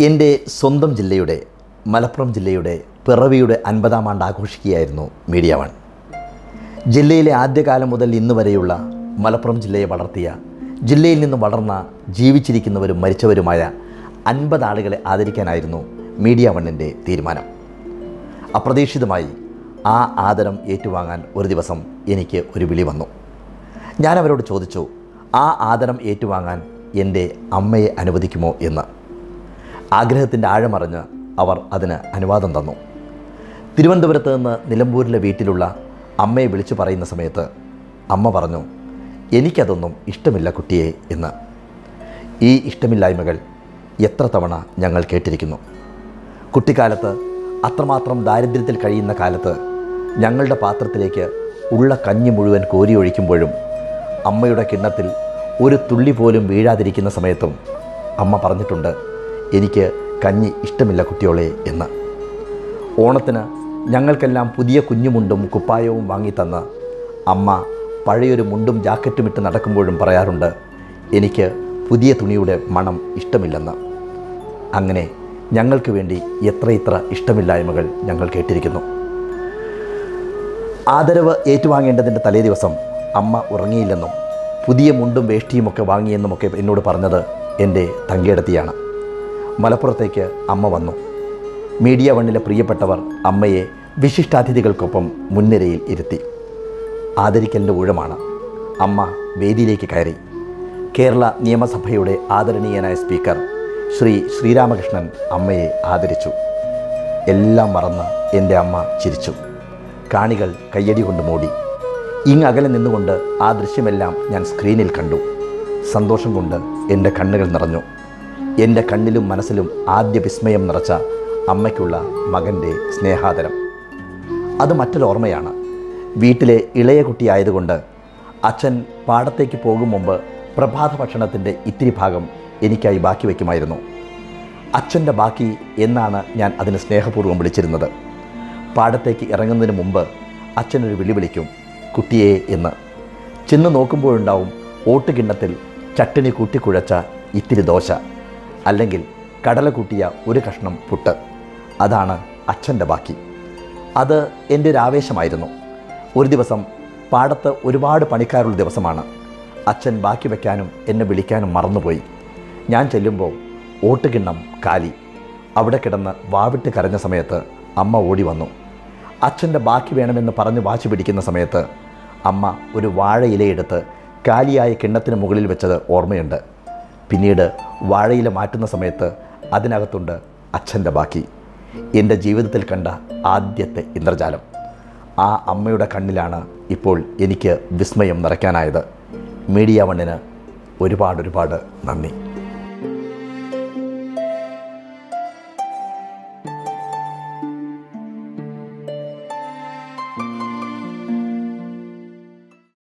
എൻ്റെ സ്വന്തം ജില്ലയുടെ മലപ്പുറം ജില്ലയുടെ പിറവിയുടെ 50-ാം ആണ്ട് ആഘോഷിക്കുകയായിരുന്നു മീഡിയ വൺ. ജില്ലയിലെ ആദ്യകാലം മുതൽ ഇന്ന് വരെയുള്ള മലപ്പുറം ജില്ലയെ വളർത്തിയ, ജില്ലയിൽ നിന്ന് വളർന്ന, ജീവിച്ചിരിക്കുന്നവരും മരിച്ചവരുമായ 50 ആളുകളെ ആദരിക്കാനായിരുന്നു മീഡിയ വണ്ണിൻ്റെ തീരുമാനം. അപ്രതീക്ഷിതമായി ആ ആദരം ഏറ്റുവാങ്ങാൻ ഒരു ദിവസം എനിക്ക് ഒരു വിളി വന്നു. ഞാൻ അവരോട് ചോദിച്ചു, ആ ആദരം ഏറ്റുവാങ്ങാൻ എൻ്റെ അമ്മയെ അനുവദിക്കുമോ എന്ന്. ആഗ്രഹത്തിൻ്റെ ആഴമറിഞ്ഞ് അവർ അതിന് അനുവാദം തന്നു. തിരുവനന്തപുരത്ത് നിന്ന് നിലമ്പൂരിലെ വീട്ടിലുള്ള അമ്മയെ വിളിച്ചു പറയുന്ന സമയത്ത് അമ്മ പറഞ്ഞു, എനിക്കതൊന്നും ഇഷ്ടമില്ല കുട്ടിയെ എന്ന്. ഈ ഇഷ്ടമില്ലായ്മകൾ എത്ര തവണ ഞങ്ങൾ കേട്ടിരിക്കുന്നു. കുട്ടിക്കാലത്ത് അത്രമാത്രം ദാരിദ്ര്യത്തിൽ കഴിയുന്ന കാലത്ത് ഞങ്ങളുടെ പാത്രത്തിലേക്ക് ഉള്ള കഞ്ഞി മുഴുവൻ കോരിയൊഴിക്കുമ്പോഴും അമ്മയുടെ കിണ്ണത്തിൽ ഒരു തുള്ളി പോലും വീഴാതിരിക്കുന്ന സമയത്തും അമ്മ പറഞ്ഞിട്ടുണ്ട്, എനിക്ക് കഞ്ഞി ഇഷ്ടമില്ല കുട്ടിയോളെ എന്ന്. ഓണത്തിന് ഞങ്ങൾക്കെല്ലാം പുതിയ കുഞ്ഞുമുണ്ടും കുപ്പായവും വാങ്ങിത്തന്ന് അമ്മ പഴയൊരു മുണ്ടും ജാക്കറ്റും ഇട്ട് നടക്കുമ്പോഴും പറയാറുണ്ട്, എനിക്ക് പുതിയ തുണിയുടെ മണം ഇഷ്ടമില്ലെന്ന്. അങ്ങനെ ഞങ്ങൾക്ക് വേണ്ടി എത്രയെത്ര ഇഷ്ടമില്ലായ്മകൾ ഞങ്ങൾ കേട്ടിരിക്കുന്നു. ആദരവ് ഏറ്റുവാങ്ങേണ്ടതിൻ്റെ തലേ ദിവസം അമ്മ ഉറങ്ങിയില്ലെന്നും പുതിയ മുണ്ടും വേഷ്ടിയുമൊക്കെ വാങ്ങിയെന്നുമൊക്കെ എന്നോട് പറഞ്ഞത് എൻ്റെ തങ്കേടത്തിയാണ്. മലപ്പുറത്തേക്ക് അമ്മ വന്നു. മീഡിയ വണ്ണിലെ പ്രിയപ്പെട്ടവർ അമ്മയെ വിശിഷ്ടാതിഥികൾക്കൊപ്പം മുൻനിരയിൽ ഇരുത്തി. ആദരിക്കലിൻ്റെ ഊഴമാണ്. അമ്മ വേദിയിലേക്ക് കയറി. കേരള നിയമസഭയുടെ ആദരണീയനായ സ്പീക്കർ ശ്രീ ശ്രീരാമകൃഷ്ണൻ അമ്മയെ ആദരിച്ചു. എല്ലാം മറന്ന് എൻ്റെ അമ്മ ചിരിച്ചു. കാണികൾ കയ്യടി കൊണ്ട് മൂടി. ഇങ്ങകലെ നിന്നുകൊണ്ട് ആ ദൃശ്യമെല്ലാം ഞാൻ സ്ക്രീനിൽ കണ്ടു. സന്തോഷം കൊണ്ട് എൻ്റെ കണ്ണുകൾ നിറഞ്ഞു. എൻ്റെ കണ്ണിലും മനസ്സിലും ആദ്യ വിസ്മയം നിറച്ച അമ്മയ്ക്കുള്ള മകൻ്റെ സ്നേഹാദരം. അത് മറ്റൊരോർമ്മയാണ്. വീട്ടിലെ ഇളയ കുട്ടിയായതുകൊണ്ട് അച്ഛൻ പാടത്തേക്ക് പോകും മുമ്പ് പ്രഭാത ഭക്ഷണത്തിൻ്റെ ഇത്തിരി ഭാഗം എനിക്കായി ബാക്കി വയ്ക്കുമായിരുന്നു. അച്ഛൻ്റെ ബാക്കി എന്നാണ് ഞാൻ അതിന് സ്നേഹപൂർവ്വം വിളിച്ചിരുന്നത്. പാടത്തേക്ക് ഇറങ്ങുന്നതിന് മുമ്പ് അച്ഛനൊരു വിളി വിളിക്കും, കുട്ടിയെ എന്ന്. ചെന്ന് നോക്കുമ്പോഴുണ്ടാവും ഓട്ടുകിണ്ണത്തിൽ ചട്ടിണി കൂട്ടിക്കുഴച്ച ഇത്തിരി ദോശ, അല്ലെങ്കിൽ കടല കൂട്ടിയ ഒരു കഷ്ണം പുട്ട്. അതാണ് അച്ഛൻ്റെ ബാക്കി. അത് എൻ്റെ ഒരു ആവേശമായിരുന്നു. ഒരു ദിവസം പാടത്ത് ഒരുപാട് പണിക്കാരുള്ള ദിവസമാണ്. അച്ഛൻ ബാക്കി വയ്ക്കാനും എന്നെ വിളിക്കാനും മറന്നുപോയി. ഞാൻ ചെല്ലുമ്പോൾ ഓട്ടുകിണ്ണം കാലി. അവിടെ കിടന്ന് വാവിട്ട് കരഞ്ഞ സമയത്ത് അമ്മ ഓടി വന്നു. അച്ഛൻ്റെ ബാക്കി വേണമെന്ന് പറഞ്ഞ് വാശി പിടിക്കുന്ന സമയത്ത് അമ്മ ഒരു വാഴയിലയെടുത്ത് കാലിയായ കിണ്ണത്തിന് മുകളിൽ വെച്ചത് ഓർമ്മയുണ്ട്. പിന്നീട് വാഴയില മാറ്റുന്ന സമയത്ത് അതിനകത്തുണ്ട് അച്ഛൻ്റെ ബാക്കി. എൻ്റെ ജീവിതത്തിൽ കണ്ട ആദ്യത്തെ ഇന്ദ്രജാലം. ആ അമ്മയുടെ കണ്ണിലാണ് ഇപ്പോൾ എനിക്ക് വിസ്മയം നിറയ്ക്കാനായത്. മീഡിയ വണ്ണിന് ഒരുപാട് നന്ദി.